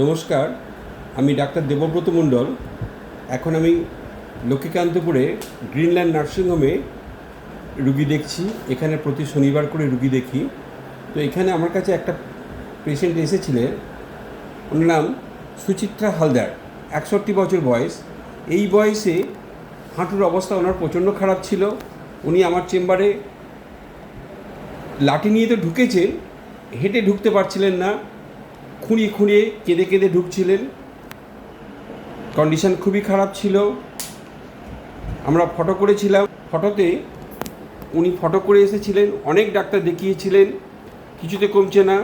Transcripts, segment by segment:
নমস্কার, আমি ডাক্তার দেবব্রত মণ্ডল। এখন আমি লক্ষ্মীকান্তপুরে গ্রিনল্যান্ড নার্সিংহোমে রুগী দেখছি। এখানে প্রতি শনিবার করে রুগী দেখি। তো এখানে আমার কাছে একটা পেশেন্ট এসেছিলেন, ওনার নাম সুচিত্রা হালদার, 61 বছর বয়স। এই বয়সে হাঁটুর অবস্থা ওনার প্রচণ্ড খারাপ ছিল। উনি আমার চেম্বারে লাঠি নিয়ে তো ঢুকেছেন, হেঁটে ঢুকতে পারছিলেন না, খুঁড়িয়ে খুঁড়িয়ে কেঁদে কেঁদে ঢুকছিলেন। কন্ডিশন খুবই খারাপ ছিল। আমরা ফটো করেছিলাম। ফটোতে উনি ফটো করে এসেছিলেন, অনেক ডাক্তার দেখিয়েছিলেন, কিছুতে কমছে না।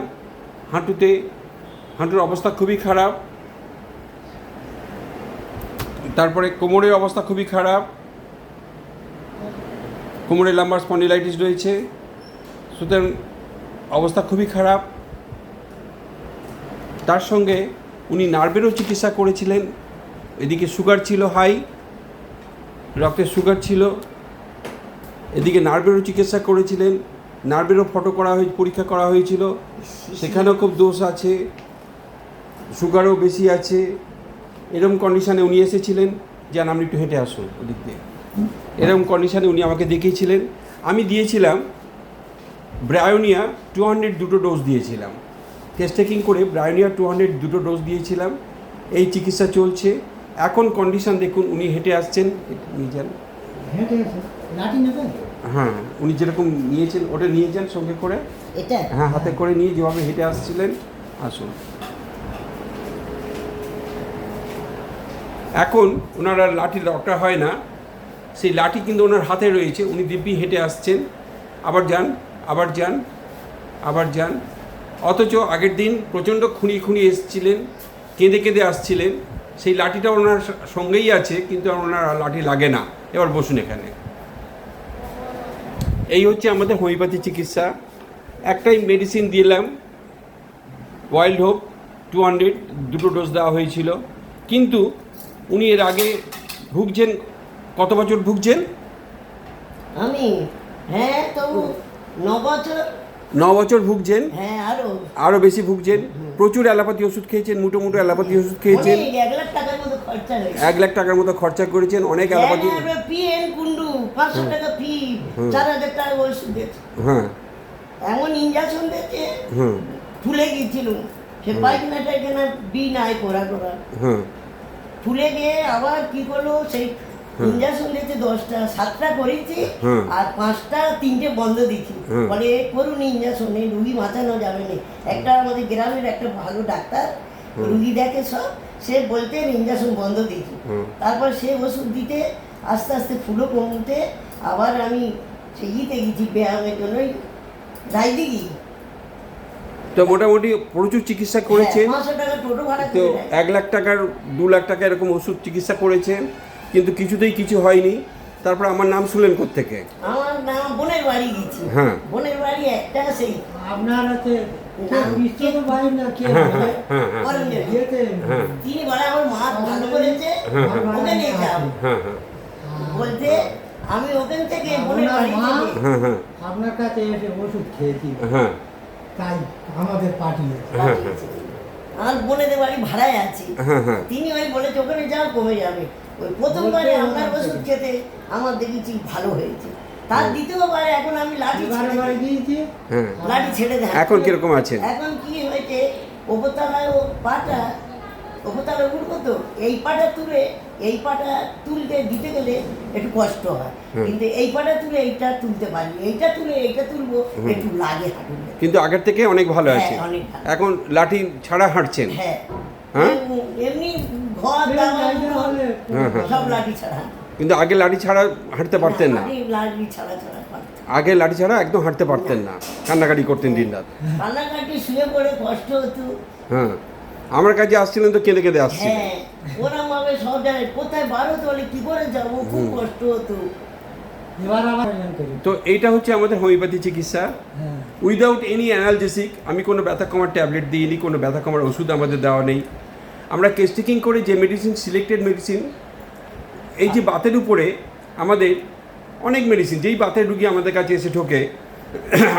হাঁটুর অবস্থা খুবই খারাপ। তারপরে কোমরের অবস্থা খুবই খারাপ, কোমরে লাম্বার স্পন্ডিলাইটিস রয়েছে, সুতরাং অবস্থা খুবই খারাপ। তার সঙ্গে উনি নার্ভেরও চিকিৎসা করেছিলেন। এদিকে সুগার ছিল হাই, রক্তের সুগার ছিল, এদিকে নার্ভেরও চিকিৎসা করেছিলেন। নার্ভেরও ফটো পরীক্ষা করা হয়েছিল, সেখানেও খুব দোষ আছে, সুগারও বেশি আছে। এরকম কন্ডিশানে উনি এসেছিলেন, যেন আপনি একটু হেঁটে আসুন ওদিক দিয়ে। এরকম কন্ডিশানে উনি আমাকে দেখিয়েছিলেন। আমি দিয়েছিলাম ব্রায়োনিয়া 200 দুটো ডোজ দিয়েছিলাম। টেস্ট টেকিং করে ব্রায়োনিয়া 200 দুটো ডোজ দিয়েছিলাম। এই চিকিৎসা চলছে। এখন কন্ডিশন দেখুন, উনি হেঁটে আসছেন। নিয়ে যান, হ্যাঁ, উনি যেরকম নিয়েছেন ওটা নিয়ে যান সঙ্গে করে, হ্যাঁ, হাতে করে নিয়ে যেভাবে হেঁটে আসছিলেন আসুন। এখন ওনার আর লাঠির দরকার হয় না, সেই লাঠি কিন্তু ওনার হাতে রয়েছে। উনি দিব্যি হেঁটে আসছেন, আবার যান, আবার যান, আবার যান। অথচ আগের দিন প্রচণ্ড খুঁড়িয়ে এসেছিলেন, কেঁদে কেঁদে আসছিলেন। সেই লাঠিটা ওনার সঙ্গেই আছে, কিন্তু ওনার লাঠি লাগে না। এবার বসুন এখানে। এই হচ্ছে আমাদের হোমিওপ্যাথি চিকিৎসা। একটাই মেডিসিন দিলাম, ওয়াইল্ড হোপ 200 দুটো ডোজ দেওয়া হয়েছিল। কিন্তু উনি এর আগে ভুগছেন, কত বছর ভুগছেন? আমি তো 9 বছর ভুগছেন। আরও বেশি ভুগছেন। প্রচুর অ্যালোপ্যাথি ওষুধ খেয়েছেন, মুটো অ্যালোপ্যাথি ওষুধ খেয়েছেন। 1 লাখ টাকার মতো খরচা করেছেন। অনেক অ্যালোপ্যাথি, কুন্ডু 500 টাকা ফি, 4000 টাকা ওষুধ দিয়েছে। হ্যাঁ, এমন ইনজেকশন দিয়েছে, ফুলে গিয়েছিল। সে পায়খানাটা এখানে নাই করা ফুলে গিয়ে আবার কি করলো, সেই ইনজেকশন দিয়েছে 10টা, 7টা করেছি আর 5টা 3টে বন্ধ দিচ্ছি। বলে করুন ইনজেকশন, এই রুগী বাঁচানো যাবে না। একটা আমাদের গ্রামের একটা ভালো ডাক্তার রুগী দেখে সব, সে বলতে ইনজেকশন বন্ধ দিচ্ছি। তারপর সে ওষুধ দিতে আস্তে আস্তে ফুলও কমতে, আবার আমি সেই গেছি ব্যায়ামের জন্য, রায়দিঘি। তো মোটামুটি প্রচুর চিকিৎসা করেছেন। 500 টাকা টোটো ভাড়া তো 1 লাখ টাকার 2 লাখ টাকা এরকম ওষুধ চিকিৎসা করেছেন, কিন্তু কিছুতেই কিছু হয়নি। তারপর আমার নাম শুনলেন কোত্থেকে? আমার নাম বোনের বাড়ি গেছি। হ্যাঁ, বোনের বাড়ি একটা সেই আপনার হাতে তিনি বলে আমার মা ভালো করেছে, ওকে নিয়ে যাও বলতে আমি ওখান থেকে বোনের বাড়ি আপনার কাছে এসে ওষুধ খেয়েছি, তাই আমাদের পাঠিয়েছে। আমার বোনেদের বাড়ি ভাড়ায় আছি। তিনি ওই বলেছে ওখানে যাও, কমে যাবে। ওই প্রথমবারে আপনার ওষুধ খেতে আমার দেখেছি ভালো হয়েছে। তার দ্বিতীয়বারে এখন আমি লাঠি ছেড়ে দেয়। এখন কিরকম আছে? এখন কি হয়েছে, ওপরতলায় ও পাটা, ওপরতলায় উঠবো তো, এই পাটা তুলে এই পাটা তুলতে দিতে গেলে একটু কষ্ট হয়, কিন্তু এই পাটা তুলে এইটা তুলতে পারি, এইটা তুলে এইটা তুলবো একটু লাগে হাঁটুতে। কিন্তু আগের থেকে অনেক ভালো আছে। এখন লাঠি ছাড়া হাঁটছেন? হ্যাঁ, এমনি ঘর সব লাঠি ছাড়া। কিন্তু আগে লাঠি ছাড়া হাঁটতে পারতেন না? লাঠি ছাড়া আগে লাঠি ছাড়া একদম হাঁটতে পারতেন না, কান্নাকাটি করতেন দিন রাত। কান্নাকাটি, শুয়ে পড়ে কষ্ট হতো। হ্যাঁ, আমার কাছে আসছিলেন তো কেঁদে কেঁদে আসছিলেন। হ্যাঁ, ওরকম ভাবে সব জায়গায় কোথায় বারো তলে কি করে যাবো, খুব কষ্ট হতো। তো এইটা হচ্ছে আমাদের হোমিওপ্যাথি চিকিৎসা, উইদাউট এনি অ্যানালজেসিক। আমি কোনো ব্যথা কমার ট্যাবলেট দিইনি, কোনো ব্যথা কমার ওষুধ আমাদের দেওয়া নেই। আমরা কেস টেকিং করে যে মেডিসিন, সিলেক্টেড মেডিসিন, এই যে বাতের উপরে আমাদের অনেক মেডিসিন, যেই বাতের রুগী আমাদের কাছে এসে ঢোকে,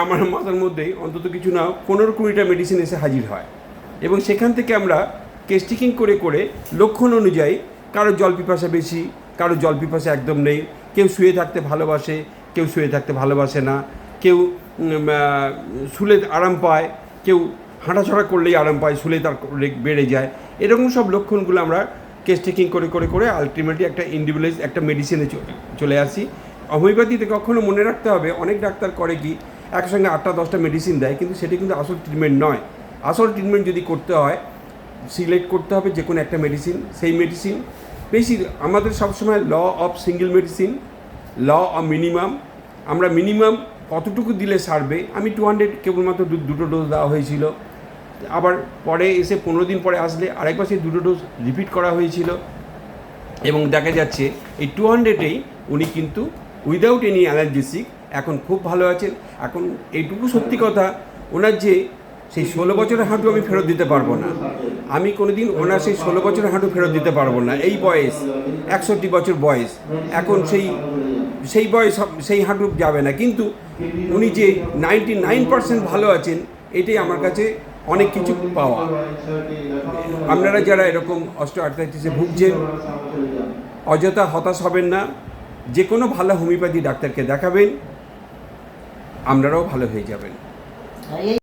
আমার মাথার মধ্যেই অন্তত কিছু না 15-20টা মেডিসিন এসে হাজির হয়, এবং সেখান থেকে আমরা কেস টেকিং করে করে লক্ষণ অনুযায়ী কারো জল পিপাসা বেশি, কারো জল পিপাসা একদম নেই, কেউ শুয়ে থাকতে ভালোবাসে, কেউ শুয়ে থাকতে ভালোবাসে না, কেউ শুলে আরাম পায়, কেউ হাঁটাচড়া করলেই আরাম পায়, শুলে তার বেড়ে যায়। এরকম সব লক্ষণগুলো আমরা কেস টেকিং করে করে করে আলটিমেটলি একটা ইন্ডিভিজুয়ালাইজ একটা মেডিসিনে চলে আসি। হোমিওপ্যাথিতে কখনো মনে রাখতে হবে, অনেক ডাক্তার করে কি একসঙ্গে 8টা-10টা মেডিসিন দেয়, কিন্তু সেটা কিন্তু আসল ট্রিটমেন্ট নয়। আসল ট্রিটমেন্ট যদি করতে হয় সিলেক্ট করতে হবে যে কোনো একটা মেডিসিন, সেই মেডিসিন বেশি আমাদের সবসময় law of single medicine, law of minimum. আমরা মিনিমাম কতটুকু দিলে সারবে। আমি 200 কেবলমাত্র 2টো ডোজ দেওয়া হয়েছিল, আবার পরে এসে 15 দিন পরে আসলে আরেকবার সেই 2টো ডোজ রিপিট করা হয়েছিল, এবং দেখা যাচ্ছে এই 200-এই উনি কিন্তু উইদাউট এনি অ্যানালজেসিক এখন খুব ভালো আছেন। এখন এইটুকু সত্যি কথা, ওনার যে সেই 16 বছরের হাঁটু আমি ফেরত দিতে পারবো না, আমি কোনোদিন ওনার সেই 16 বছরের হাঁটু ফেরত দিতে পারবো না। এই বয়স 61 বছর বয়স, এখন সেই বয়স সেই হাঁটু যাবে না, কিন্তু উনি যে 99% ভালো আছেন, এটাই আমার কাছে অনেক কিছু পাওয়া। আপনারা যারা এরকম অস্টিওআর্থ্রাইটিসে ভুগছেন অযথা হতাশ হবেন না, যে কোনো ভালো হোমিওপ্যাথি ডাক্তারকে দেখাবেন, আপনারাও ভালো হয়ে যাবেন। আর এই